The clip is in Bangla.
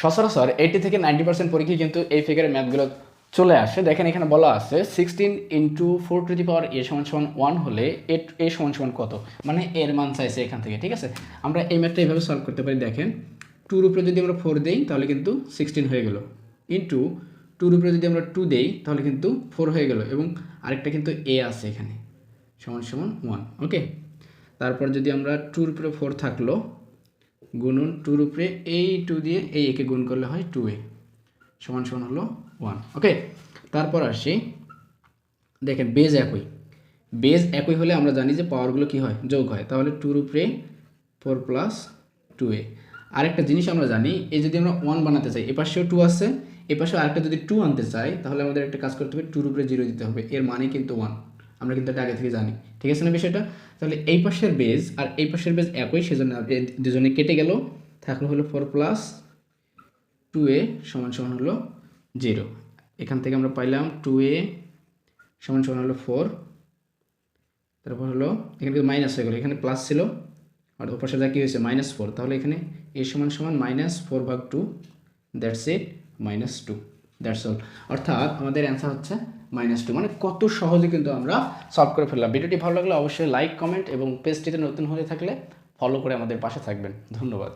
সচরাচর 80 থেকে 90% পরীক্ষায় কিন্তু এই ফিগারের ম্যাথগুলো চলে আসে। দেখেন এখানে বলা আছে 16 ইন্টু 4 টু দি পাওয়ার এ সমান সমান 1 হলে এ সমান সমান কত, মানে এর মান চাইছে এখান থেকে। ঠিক আছে, আমরা এই ম্যাথটা এইভাবে সলভ করতে পারি। দেখেন 2 উপরে যদি আমরা 4 দেই তাহলে কিন্তু 16 হয়ে গেল, ইন্টু 2 উপরে যদি আমরা 2 দেই তাহলে কিন্তু 4 হয়ে গেল, এবং আরেকটা কিন্তু এ আছে এখানে সমান সমান 1। ওকে, তারপর যদি আমরা 2 উপরে 4 থাকলো গুণন 2 উপরে এই 2 দিয়ে এই একে গুণ করলে হয় 2a সমান সমান হলো 1। ওকে, তারপর আসি, দেখেন বেজ একই হলে আমরা জানি যে পাওয়ারগুলো কি হয়, যোগ হয়। তাহলে 2 উপরে 4 প্লাস 2a। আরেকটা জিনিস আমরা জানি, এই যদি আমরা 1 বানাতে চাই, এ পাশেও 2 আছে, এ পাশেও আরেকটা যদি 2 আনতে চাই তাহলে আমাদের একটা কাজ করতে হবে, 2 উপরে 0 দিতে হবে, এর মানে কিন্তু 1। আমরা কিন্তু এটা আগে থেকে জানি, ঠিক আছে না বিষয়টা? তাহলে এই পাশের বেজ আর এই পাশের বেজ একই, সেজন্য দুজনে কেটে গেল, থাকলো হলো 4 প্লাস 2a সমান সমান হলো 0। এখান থেকে আমরা পাইলাম 2a সমান সমান হলো 4, তারপর হলো এখানে কিন্তু মাইনাস হয়ে গেলো, এখানে প্লাস ছিল আর ওপাশে যা কী হয়েছে -4, তাহলে এখানে a সমান সমান -4/2, দ্যাটস ইট, -2, দ্যাটস অল। অর্থাৎ আমাদের অ্যান্সার হচ্ছে -2। মানে কত সহজে কিন্তু আমরা সলভ করে ফেললাম। ভিডিওটি ভালো লাগলে অবশ্যই লাইক, কমেন্ট এবং পেজটিতে নতুন হয়ে থাকলে ফলো করে আমাদের পাশে থাকবেন। ধন্যবাদ।